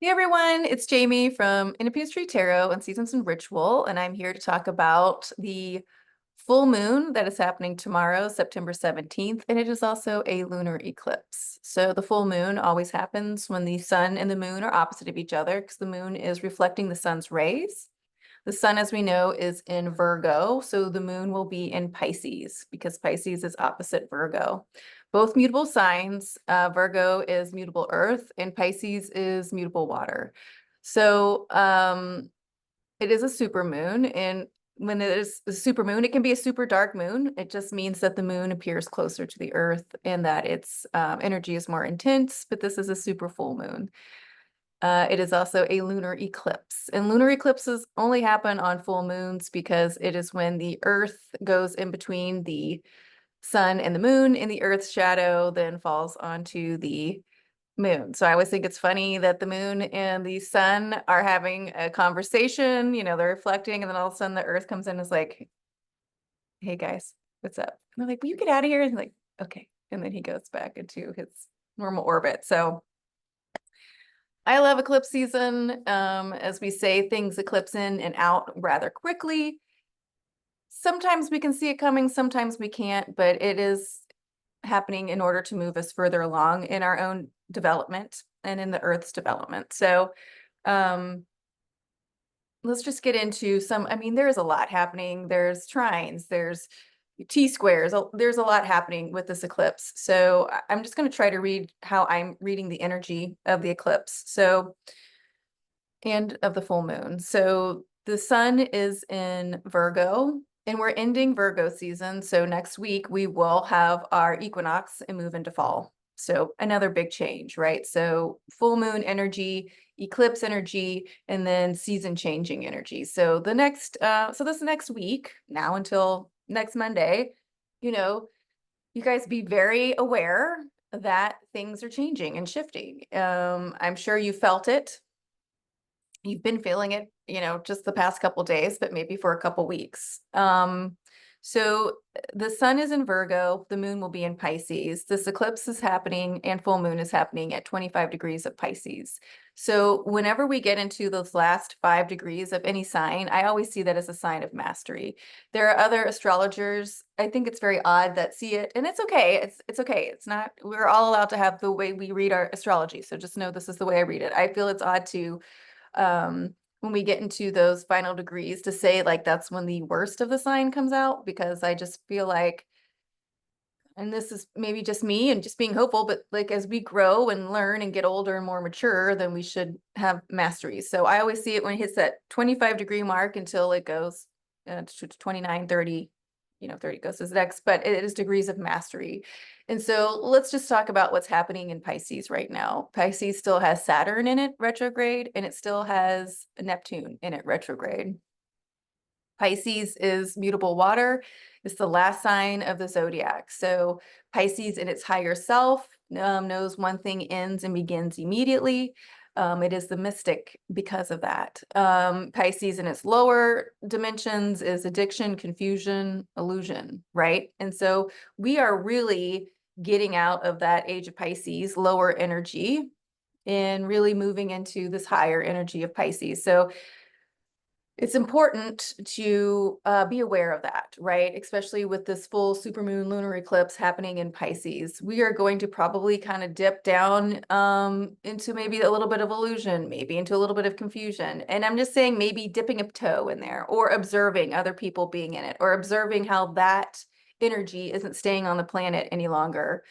Hey everyone, it's Jamie from Tree Tarot and Seasons and Ritual, and I'm here to talk about the full moon that is happening tomorrow, September 17th, and it is also a lunar eclipse. So the full moon always happens when the sun and the moon are opposite of each other because the moon is reflecting the sun's rays. The sun, as we know, is in Virgo, so the moon will be in Pisces because Pisces is opposite Virgo. Both mutable signs. Virgo is mutable earth and Pisces is mutable water. So it is a super moon, and when it is a super moon, it can be a super dark moon. It just means that the moon appears closer to the earth and that its energy is more intense, but this is a super full moon. It is also a lunar eclipse, and lunar eclipses only happen on full moons because it is when the earth goes in between the sun and the moon, and the earth's shadow then falls onto the moon. So I always think it's funny that the moon and the sun are having a conversation, they're reflecting, and then all of a sudden the earth comes in and is like, hey guys, what's up? And they're like, will you get out of here? And like, okay. And then he goes back into his normal orbit. So I love eclipse season. As we say, things eclipse in and out rather quickly. Sometimes we can see it coming, sometimes we can't, but it is happening in order to move us further along in our own development and in the Earth's development. So let's just get into there is a lot happening. There's trines, there's T-squares, there's a lot happening with this eclipse. So I'm just going to try to read how I'm reading the energy of the eclipse. So, and of the full moon. So the sun is in Virgo, and we're ending Virgo season. So next week we will have our equinox and move into fall. So another big change, right? So full moon energy, eclipse energy, and then season changing energy. So this next week, now until next Monday, you know, you guys be very aware that things are changing and shifting. I'm sure you felt it. You've been feeling it, just the past couple days, but maybe for a couple weeks. So the sun is in Virgo, the moon will be in Pisces. This eclipse is happening and full moon is happening at 25 degrees of Pisces. So whenever we get into those last 5 degrees of any sign, I always see that as a sign of mastery. There are other astrologers, I think it's very odd, that see it, and it's okay. It's okay. It's not, we're all allowed to have the way we read our astrology. So just know this is the way I read it. I feel it's odd to when we get into those final degrees to say like that's when the worst of the sign comes out, because I just feel like, and this is maybe just me and just being hopeful, but like as we grow and learn and get older and more mature, then we should have mastery. So I always see it when it hits that 25-degree mark until it goes to 29, 30, 30 goes to the next, but it is degrees of mastery. And so let's just talk about what's happening in Pisces right now. Pisces still has Saturn in it retrograde, and it still has Neptune in it retrograde. Pisces is mutable water. It's the last sign of the zodiac. So Pisces in its higher self knows one thing ends and begins immediately. It is the mystic because of that. Pisces in its lower dimensions is addiction, confusion, illusion, right? And so we are really getting out of that age of Pisces, lower energy, and really moving into this higher energy of Pisces. So it's important to be aware of that, right? Especially with this full supermoon lunar eclipse happening in Pisces. We are going to probably kind of dip down into maybe a little bit of illusion, maybe into a little bit of confusion. And I'm just saying maybe dipping a toe in there or observing other people being in it or observing how that energy isn't staying on the planet any longer.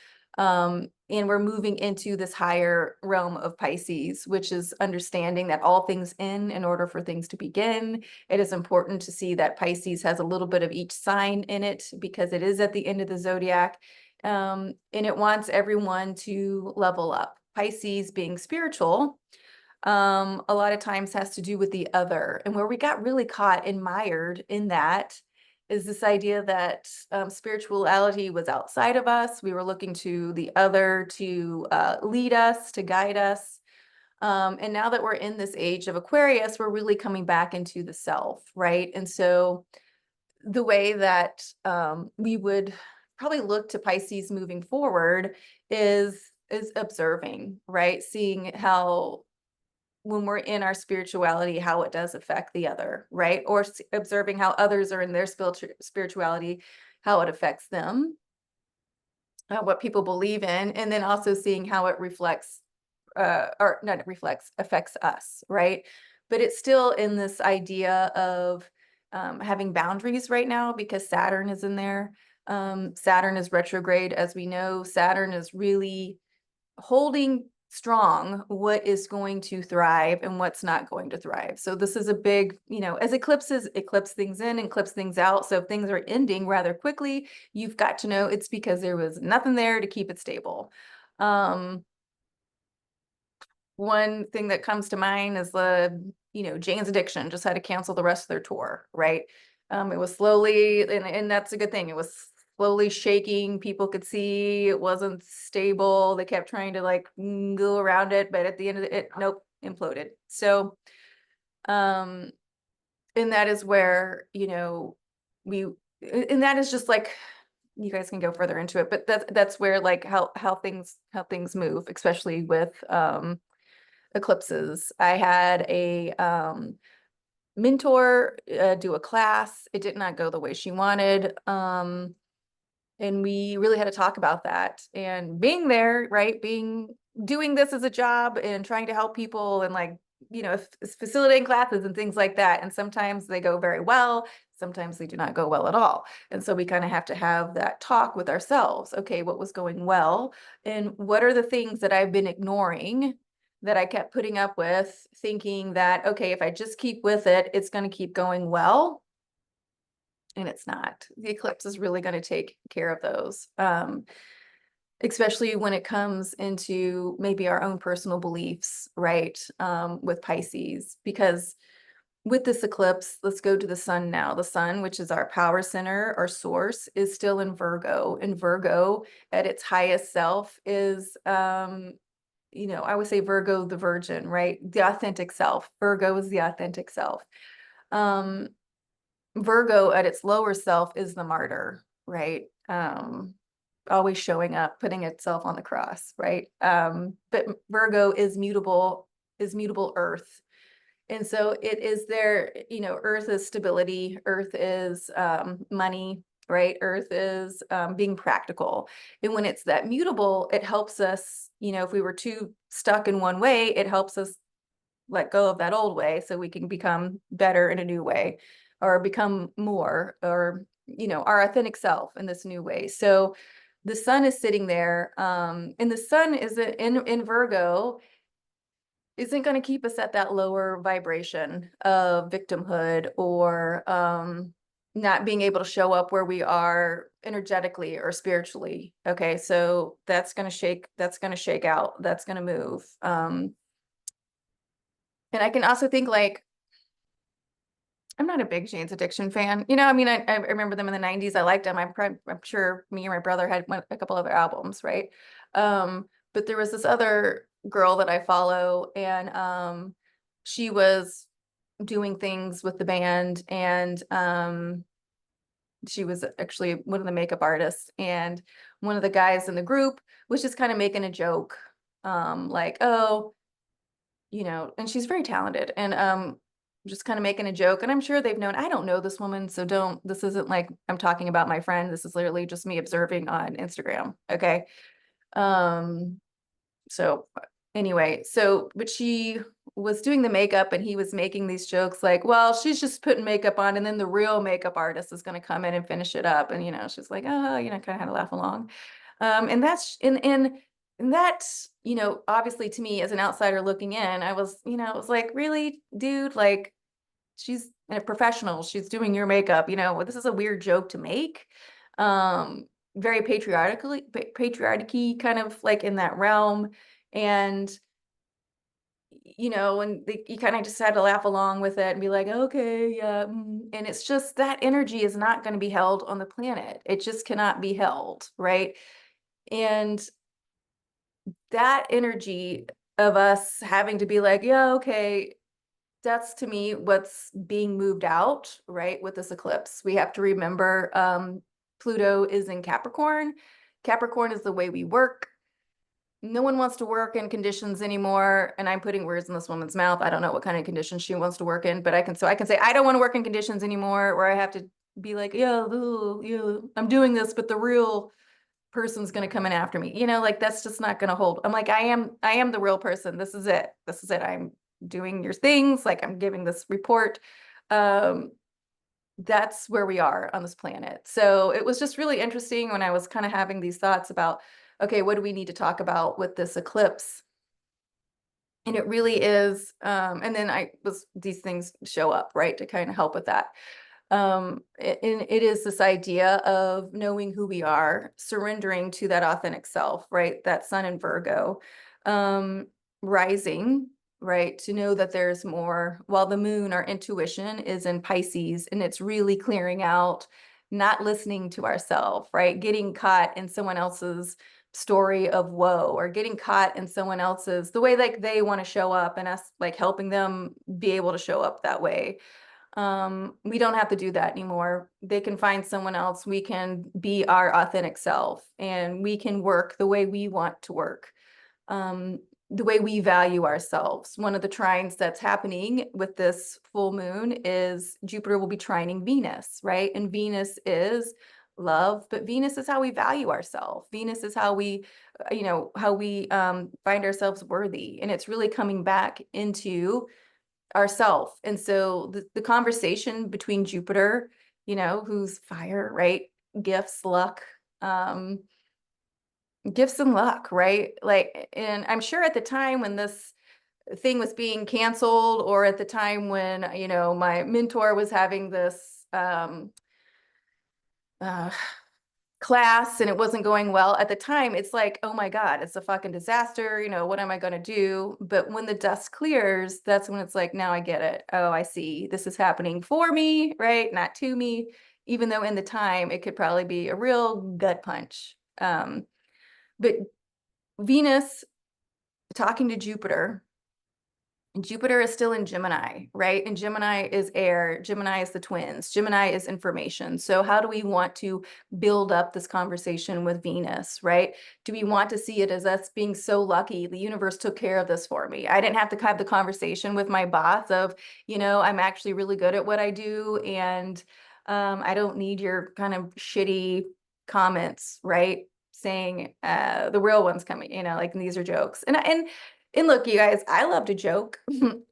And we're moving into this higher realm of Pisces, which is understanding that all things end in order for things to begin. It is important to see that Pisces has a little bit of each sign in it because it is at the end of the zodiac. And it wants everyone to level up. Pisces being spiritual, a lot of times has to do with the other. And where we got really caught and mired in that is this idea that spirituality was outside of us. We were looking to the other to lead us, to guide us. And now that we're in this age of Aquarius, we're really coming back into the self, right? And so the way that we would probably look to Pisces moving forward is observing, right? Seeing how when we're in our spirituality, how it does affect the other, right? Or observing how others are in their spirituality, how it affects them, what people believe in, and then also seeing how it reflects, or not reflects, affects us, right? But it's still in this idea of having boundaries right now because Saturn is in there. Saturn is retrograde, as we know. Saturn is really holding strong what is going to thrive and what's not going to thrive. So this is a big, as eclipses eclipse things in and eclipse things out. So if things are ending rather quickly, you've got to know it's because there was nothing there to keep it stable. One thing that comes to mind is Jane's Addiction just had to cancel the rest of their tour, right? It was slowly, and that's a good thing. It was slowly shaking. People could see it wasn't stable. They kept trying to go around it, but at the end of it, nope, imploded. So, and that is where, and that is just you guys can go further into it, but that's where how things move, especially with eclipses. I had a mentor do a class. It did not go the way she wanted. And we really had to talk about that. And being there, right, doing this as a job and trying to help people and facilitating classes and things like that. And sometimes they go very well. Sometimes they do not go well at all. And so we kind of have to have that talk with ourselves. Okay, what was going well? And what are the things that I've been ignoring that I kept putting up with, thinking that, okay, if I just keep with it, it's going to keep going well. And it's not. The eclipse is really going to take care of those, especially when it comes into maybe our own personal beliefs, right? With Pisces, because with this eclipse, let's go to the sun now. The sun, which is our power center, our source, is still in Virgo. And Virgo at its highest self is, I would say Virgo, the virgin, right? The authentic self. Virgo is the authentic self. Virgo at its lower self is the martyr, right? Always showing up, putting itself on the cross, right? But Virgo is mutable earth. And so it is there, earth is stability, earth is money, right? Earth is being practical. And when it's that mutable, it helps us, if we were too stuck in one way, it helps us let go of that old way so we can become better in a new way or become more or, our authentic self in this new way. So the sun is sitting there and the sun is in Virgo isn't going to keep us at that lower vibration of victimhood or not being able to show up where we are energetically or spiritually. Okay, so that's going to shake out, that's going to move. And I can also think I'm not a big Jane's Addiction fan. I remember them in the 90s. I liked them. I'm sure me and my brother had a couple other albums, right? But there was this other girl that I follow, and she was doing things with the band, and she was actually one of the makeup artists. And one of the guys in the group was just kind of making a joke, oh, and she's very talented, and just kind of making a joke. And I'm sure they've known, I don't know this woman, so this isn't like I'm talking about my friend. This is literally just me observing on Instagram. Okay. So anyway, but she was doing the makeup and he was making these jokes well, she's just putting makeup on and then the real makeup artist is going to come in and finish it up. And, she's like, oh, kind of had to laugh along. And that's, and that, obviously to me as an outsider looking in, I was like, really, dude, she's a professional. She's doing your makeup, this is a weird joke to make. Very patriarchy kind of in that realm. And, and you kind of just had to laugh along with it and be like, okay, yeah. And it's just that energy is not going to be held on the planet. It just cannot be held, right? And that energy of us having to be like, yeah, okay, that's to me what's being moved out, right? With this eclipse, we have to remember Pluto is in Capricorn. Capricorn is the way we work. no one wants to work in conditions anymore. And I'm putting words in this woman's mouth. I don't know what kind of conditions she wants to work in, but I can say, I don't want to work in conditions anymore where I have to be like, yeah, I'm doing this, but the real person's going to come in after me. Like that's just not going to hold. I'm like, I am the real person. This is it. This is it. I'm doing your things. Like I'm giving this report. That's where we are on this planet. So it was just really interesting when I was kind of having these thoughts about, okay, what do we need to talk about with this eclipse? And it really is, and then these things show up, right, to kind of help with that. And it is this idea of knowing who we are, surrendering to that authentic self, right? That sun in Virgo, rising, right? To know that there's more, while the moon, our intuition, is in Pisces, and it's really clearing out, not listening to ourselves, right? Getting caught in someone else's story of woe, or getting caught in someone else's, the way like they want to show up, and us like helping them be able to show up that way. We don't have to do that anymore. They can find someone else. We can be our authentic self, and we can work the way we want to work, the way we value ourselves. One of the trines that's happening with this full moon is Jupiter will be trining Venus, right? And Venus is love, but Venus is how we value ourselves. Venus is how we, find ourselves worthy. And it's really coming back into ourself. And so the conversation between Jupiter, who's fire, right? Gifts, luck, gifts and luck, right? Like, and I'm sure at the time when this thing was being canceled, or at the time when, my mentor was having this uh, class and it wasn't going well at the time, it's like, oh my God, it's a fucking disaster. What am I going to do? But when the dust clears, that's when it's like, now I get it. Oh, I see. This is happening for me, right? Not to me, even though in the time it could probably be a real gut punch. But Venus talking to Jupiter, and Jupiter is still in Gemini, right? And Gemini is air. Gemini is the twins. Gemini is information. So how do we want to build up this conversation with Venus, right? Do we want to see it as us being so lucky? The universe took care of this for me. I didn't have to have the conversation with my boss of, I'm actually really good at what I do, and I don't need your kind of shitty comments, right? Saying the real one's coming, like these are jokes. And look, you guys, I love to joke.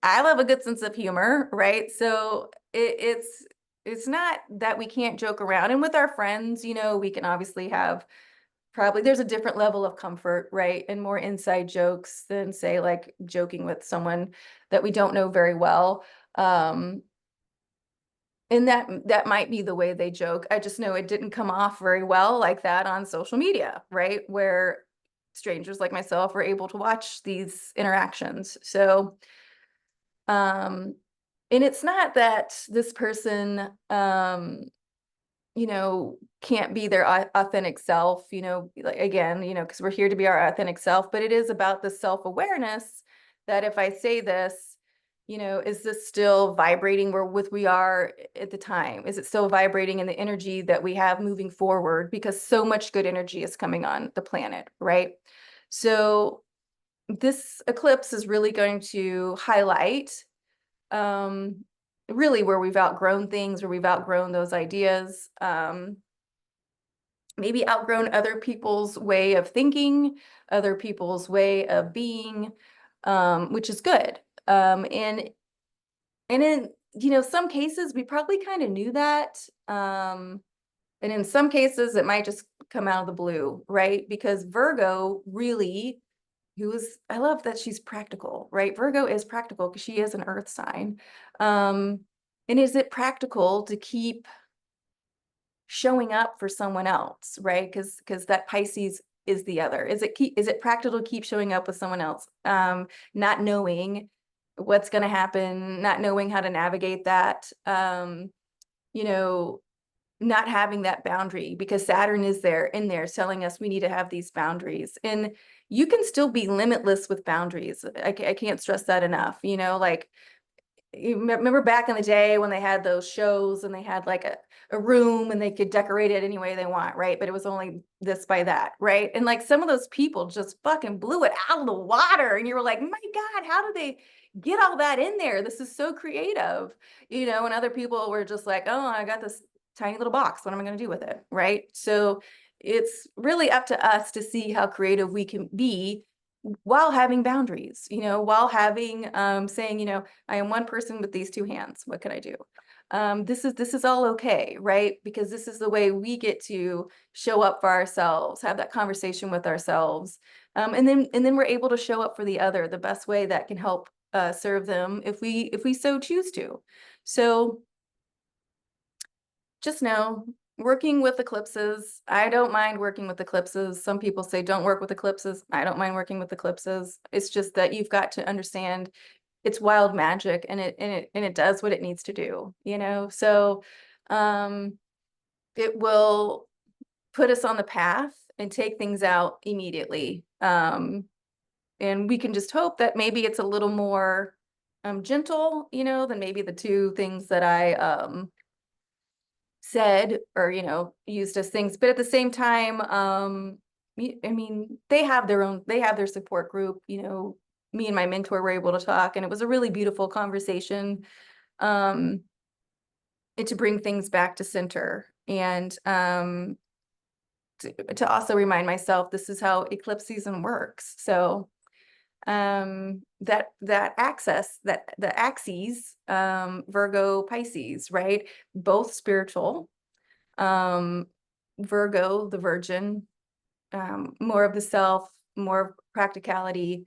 I love a good sense of humor, right? So it's not that we can't joke around. And with our friends, we can obviously have, probably there's a different level of comfort, right? And more inside jokes than, say, like joking with someone that we don't know very well. And that might be the way they joke. I just know it didn't come off very well like that on social media, right? Where strangers like myself are able to watch these interactions. So, and it's not that this person, can't be their authentic self, like, again, because we're here to be our authentic self, but it is about the self-awareness that if I say this, is this still vibrating where we are at the time? Is it still vibrating in the energy that we have moving forward? Because so much good energy is coming on the planet, right? So this eclipse is really going to highlight really where we've outgrown things, where we've outgrown those ideas, maybe outgrown other people's way of thinking, other people's way of being, which is good. And in, some cases, we probably kind of knew that. And in some cases, it might just come out of the blue, right? Because Virgo really, I love that she's practical, right? Virgo is practical because she is an earth sign. And is it practical to keep showing up for someone else, right? Because that Pisces is the other. Is it practical to keep showing up with someone else? Not knowing what's going to happen, not knowing how to navigate that, not having that boundary, because Saturn is in there telling us we need to have these boundaries. And you can still be limitless with boundaries. I can't stress that enough. Like, you remember back in the day when they had those shows and they had like a room and they could decorate it any way they want, right? But it was only this by that, right? And like some of those people just fucking blew it out of the water. And you were like, my God, how do they get all that in there? This is so creative, you know? And other people were just like, oh, I got this tiny little box. What am I going to do with it? Right. So it's really up to us to see how creative we can be while having boundaries, you know, while having saying, you know, I am one person with these two hands. What can I do? This is all okay, right? Because this is the way we get to show up for ourselves, have that conversation with ourselves, and then we're able to show up for the other the best way that can help serve them if we so choose to. So just know, working with eclipses, I don't mind working with eclipses. Some people say don't work with eclipses. I don't mind working with eclipses. It's just that you've got to understand it's wild magic, and it does what it needs to do, you know? So it will put us on the path and take things out immediately. And we can just hope that maybe it's a little more gentle, you know, than maybe the two things that I said, or, you know, used as things. But at the same time, I mean, they have their support group, you know. Me and my mentor were able to talk, and it was a really beautiful conversation, and to bring things back to center, and to also remind myself this is how eclipse season works. So that axis, that the axes, Virgo, Pisces, right, both spiritual, Virgo, the virgin, more of the self, more practicality.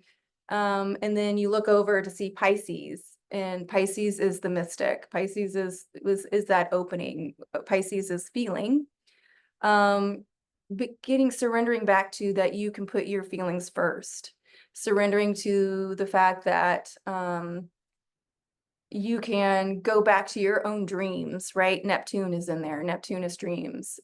And then you look over to see Pisces, and Pisces is the mystic. Pisces is that opening. Pisces is feeling. But surrendering back to that you can put your feelings first. Surrendering to the fact that you can go back to your own dreams, right? Neptune is in there. Neptune is dreams.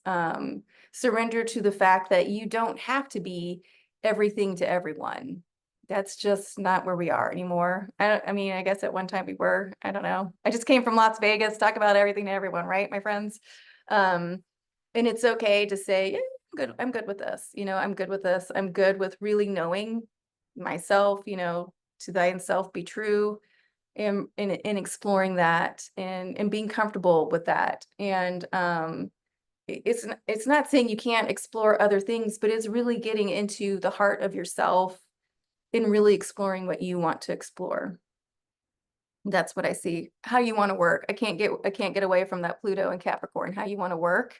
Surrender to the fact that you don't have to be everything to everyone. That's just not where we are anymore. I mean, I guess at one time we were. I don't know. I just came from Las Vegas, talk about everything to everyone, right, my friends? And it's okay to say, yeah, I'm good with this. You know, I'm good with this. I'm good with really knowing myself, you know, to thyself be true, and exploring that, and being comfortable with that. And it's not saying you can't explore other things, but it's really getting into the heart of yourself and really exploring what you want to explore. That's what I see. How you want to work. I can't get away from that Pluto and Capricorn. How you want to work,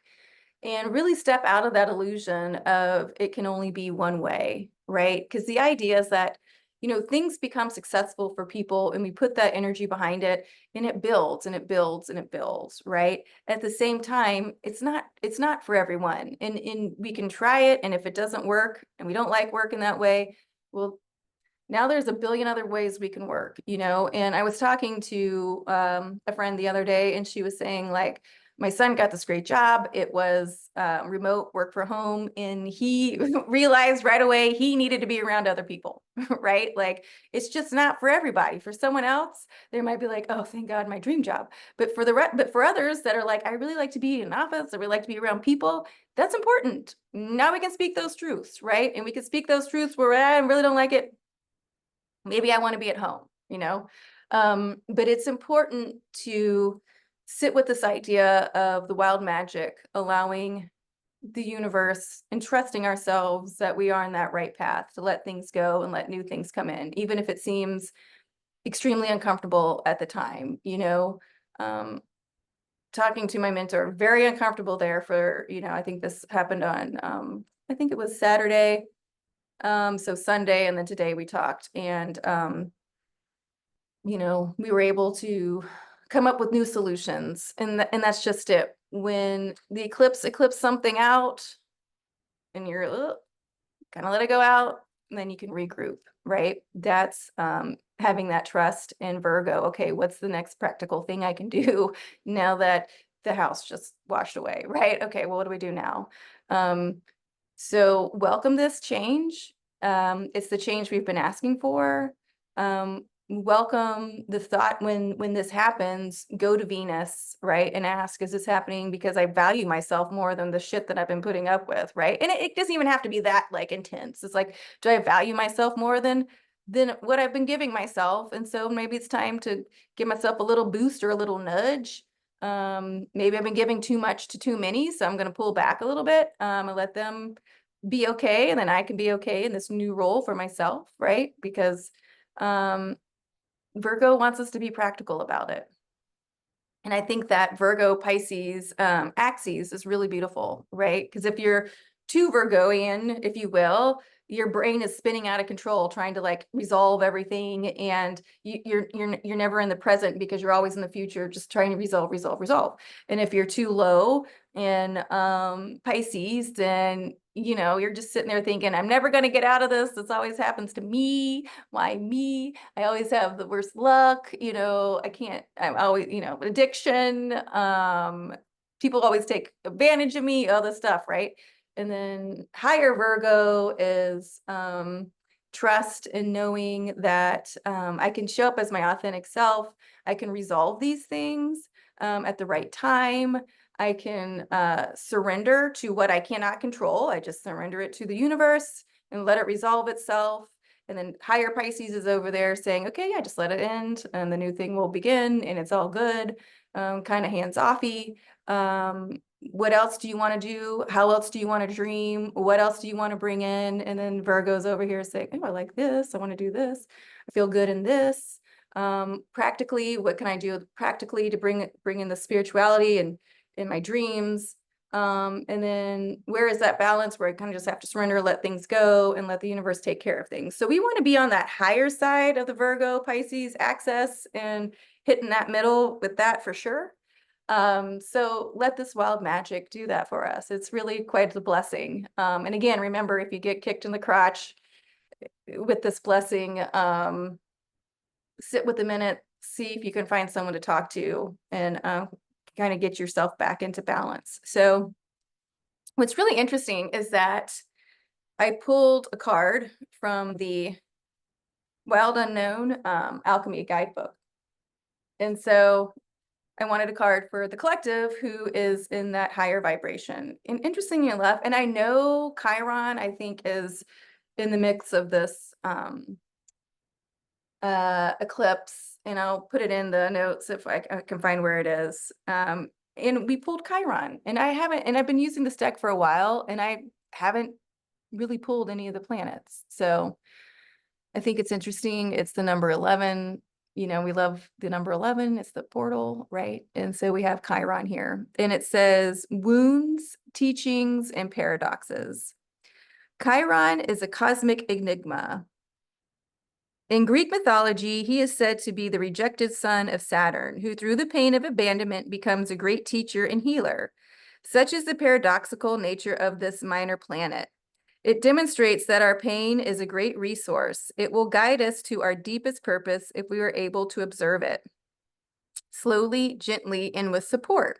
and really step out of that illusion of it can only be one way, right? Because the idea is that, you know, things become successful for people, and we put that energy behind it, and it builds and it builds and it builds, right? At the same time, it's not for everyone. And we can try it, and if it doesn't work and we don't like working that way, well, now there's a billion other ways we can work, you know? And I was talking to a friend the other day, and she was saying, like, my son got this great job. It was remote work from home, and he realized right away he needed to be around other people, right? Like, it's just not for everybody. For someone else, they might be like, oh, thank God, my dream job. But for others that are like, I really like to be in an office, I really like to be around people, that's important. Now we can speak those truths, right? And we can speak those truths where I really don't like it. Maybe I want to be at home, you know? But it's important to sit with this idea of the wild magic, allowing the universe and trusting ourselves that we are on that right path to let things go and let new things come in, even if it seems extremely uncomfortable at the time, you know? Talking to my mentor, very uncomfortable there for, you know, I think this happened on, I think it was Saturday. So Sunday, and then today we talked, and you know, we were able to come up with new solutions, and that's just it. When the eclipse something out, and you're kind of let it go out, and then you can regroup, right? That's having that trust in Virgo. Okay, what's the next practical thing I can do now that the house just washed away, right? Okay, well, what do we do now? So welcome this change. It's the change we've been asking for. welcome the thought when this happens, go to Venus, right? And ask, is this happening because I value myself more than the shit that I've been putting up with, right? And it doesn't even have to be that like intense. It's like, do I value myself more than what I've been giving myself? And so maybe it's time to give myself a little boost or a little nudge. Maybe I've been giving too much to too many, so I'm going to pull back a little bit, and let them be okay, and then I can be okay in this new role for myself, right? Because Virgo wants us to be practical about it. And I think that Virgo Pisces axes is really beautiful, right? Because if you're too Virgoian, if you will, your brain is spinning out of control, trying to like resolve everything, and you're never in the present because you're always in the future, just trying to resolve. And if you're too low in Pisces, then you're just sitting there thinking, I'm never going to get out of this. This always happens to me. Why me? I always have the worst luck. I'm always, addiction. People always take advantage of me, all this stuff, right? And then higher Virgo is trust in knowing that I can show up as my authentic self. I can resolve these things at the right time. I can surrender to what I cannot control. I just surrender it to the universe and let it resolve itself. And then higher Pisces is over there saying, okay, yeah, just let it end and the new thing will begin and it's all good, kind of hands-offy. What else do you want to do? How else do you want to dream? What else do you want to bring in? And then Virgo's over here saying, oh, I like this. I want to do this. I feel good in this. Practically, what can I do practically to bring in the spirituality and in my dreams? And then where is that balance where I kind of just have to surrender, let things go, and let the universe take care of things? So we want to be on that higher side of the Virgo Pisces axis and hitting that middle with that for sure. So let this wild magic do that for us. It's really quite the blessing. And again, remember, if you get kicked in the crotch with this blessing, sit with a minute, see if you can find someone to talk to, and kind of get yourself back into balance. So what's really interesting is that I pulled a card from the Wild Unknown Alchemy Guidebook. And so I wanted a card for the collective who is in that higher vibration. And interestingly enough, and I know Chiron, I think, is in the mix of this eclipse, and I'll put it in the notes if I can find where it is. And we pulled Chiron, and I've been using this deck for a while, and I haven't really pulled any of the planets. So I think it's interesting. It's the number 11. We love the number 11. It's the portal, right? And so we have Chiron here, and it says wounds, teachings, and paradoxes. Chiron is a cosmic enigma. In Greek mythology, he is said to be the rejected son of Saturn, who through the pain of abandonment becomes a great teacher and healer. Such is the paradoxical nature of this minor planet. It demonstrates that our pain is a great resource. It will guide us to our deepest purpose if we are able to observe it. Slowly, gently, and with support.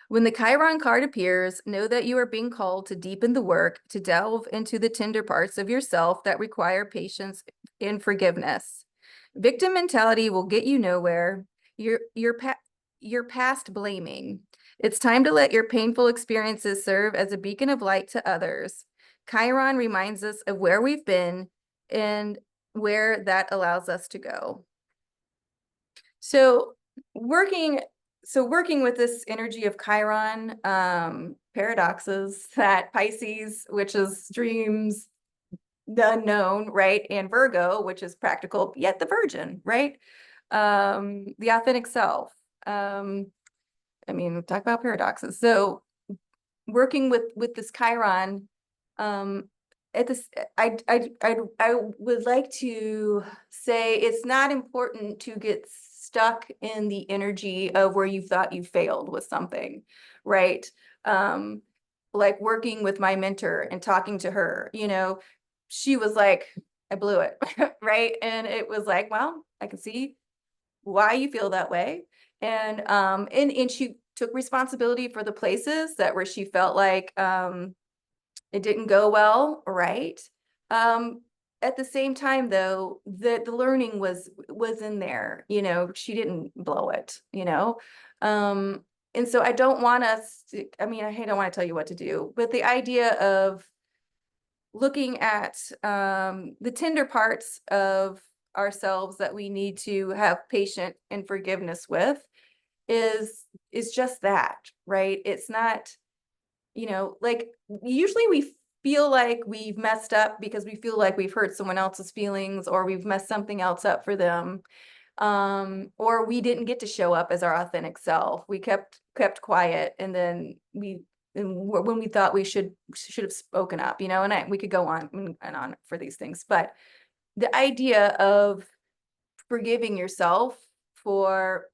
When the Chiron card appears, know that you are being called to deepen the work, to delve into the tender parts of yourself that require patience and forgiveness. Victim mentality will get you nowhere. You're past blaming. It's time to let your painful experiences serve as a beacon of light to others. Chiron reminds us of where we've been and where that allows us to go. So working with this energy of Chiron, paradoxes, that Pisces, which is dreams, the unknown, right? And Virgo, which is practical, yet the virgin, right? The authentic self. Talk about paradoxes. So working with this Chiron, at this, I would like to say it's not important to get stuck in the energy of where you thought you failed with something, right? Like working with my mentor and talking to her, she was like, I blew it, right? And it was like, well, I can see why you feel that way. And she took responsibility for the places where she felt like it didn't go well, right? at the same time, though, the learning was in there, you know, she didn't blow it, you know? And so I don't want us to, I mean, I don't want to tell you what to do, but the idea of looking at the tender parts of ourselves that we need to have patience and forgiveness with is just that, right? It's not, you know, like usually we feel like we've messed up because we feel like we've hurt someone else's feelings or we've messed something else up for them. Or we didn't get to show up as our authentic self. We kept quiet, and then when we thought we should have spoken up, you know, and we could go on and on for these things. But the idea of forgiving yourself for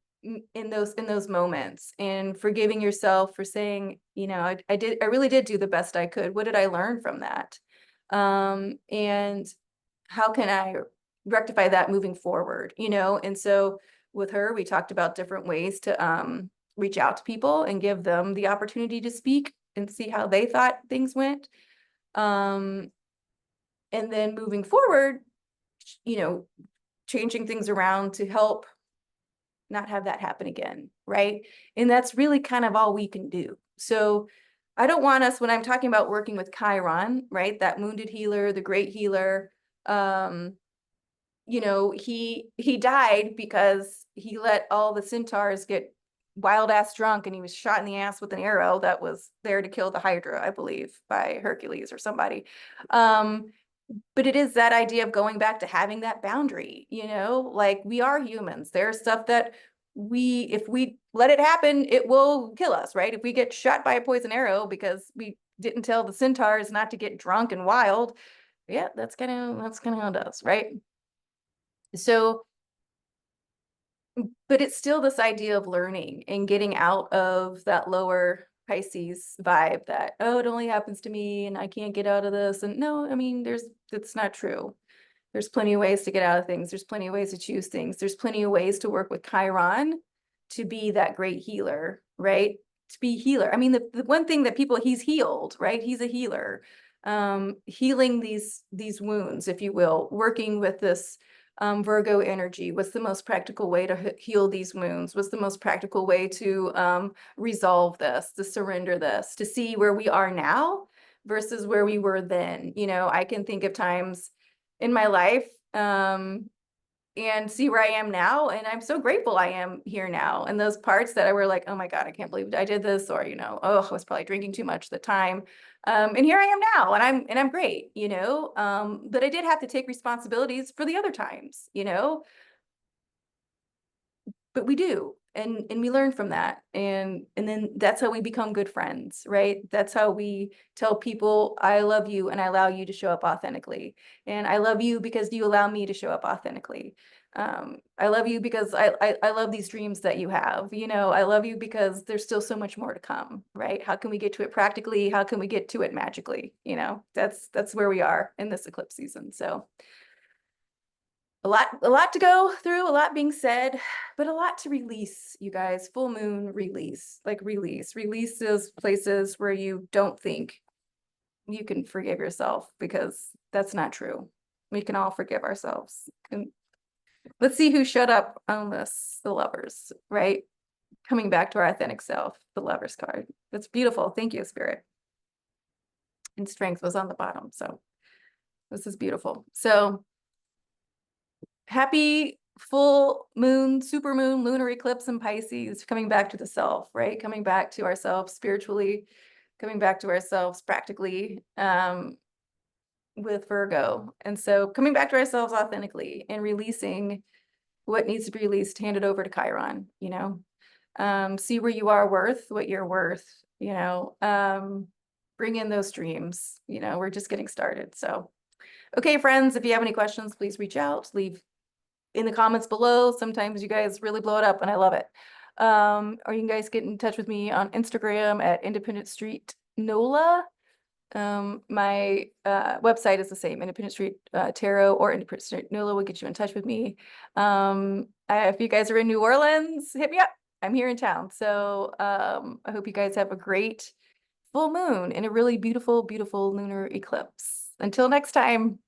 in those moments, and forgiving yourself for saying, you know, I really did do the best I could. What did I learn from that? And how can I rectify that moving forward, you know? And so with her, we talked about different ways to reach out to people and give them the opportunity to speak and see how they thought things went. And then moving forward, you know, changing things around to help not have that happen again, right? And that's really kind of all we can do. So I don't want us, when I'm talking about working with Chiron, right, that wounded healer, the great healer, you know, he died because he let all the centaurs get wild ass drunk, and he was shot in the ass with an arrow that was there to kill the Hydra, I believe, by Hercules or somebody. But it is that idea of going back to having that boundary, you know, like we are humans. There's stuff that if we let it happen, it will kill us, right? If we get shot by a poison arrow because we didn't tell the centaurs not to get drunk and wild, yeah, that's kind of how it does, right? So, but it's still this idea of learning and getting out of that lower Pisces vibe that, oh, it only happens to me and I can't get out of this. And no, I mean, it's not true. There's plenty of ways to get out of things. There's plenty of ways to choose things. There's plenty of ways to work with Chiron to be that great healer, right? To be healer. I mean, the one thing that he's healed, right? He's a healer. Healing these wounds, if you will, working with this Virgo energy. What's the most practical way to heal these wounds? What's the most practical way to resolve this, to surrender this, to see where we are now versus where we were then? You know, I can think of times in my life and see where I am now. And I'm so grateful I am here now. And those parts that I were like, oh my God, I can't believe I did this, or, you know, oh, I was probably drinking too much at the time. And here I am now, and I'm great, you know. But I did have to take responsibilities for the other times, you know. But we do, and we learn from that, and then that's how we become good friends, right? That's how we tell people, I love you and I allow you to show up authentically, and I love you because you allow me to show up authentically. I love you because I love these dreams that you have, you know. I love you because there's still so much more to come, right? How can we get to it practically? How can we get to it magically? You know, that's where we are in this eclipse season. So a lot to go through, a lot being said, but a lot to release, you guys. Full moon release, like release those places where you don't think you can forgive yourself, because that's not true. We can all forgive ourselves. And let's see who showed up on this, the Lovers, right? Coming back to our authentic self, the Lovers card. That's beautiful. Thank you, Spirit. And Strength was on the bottom, so this is beautiful. So happy full moon, super moon, lunar eclipse in Pisces, coming back to the self, right? Coming back to ourselves spiritually, coming back to ourselves practically, with Virgo. And so coming back to ourselves authentically and releasing what needs to be released, hand it over to Chiron, you know. See where you are worth, what you're worth, you know. Bring in those dreams, you know. We're just getting started. So, okay, friends, if you have any questions, please reach out, leave in the comments below. Sometimes you guys really blow it up and I love it. Or you can guys get in touch with me on Instagram at Independent Street NOLA. My website is the same, Independent Street Tarot or Independent Street NOLA will get you in touch with me. If you guys are in New Orleans, hit me up. I'm here in town. So I hope you guys have a great full moon and a really beautiful, beautiful lunar eclipse. Until next time.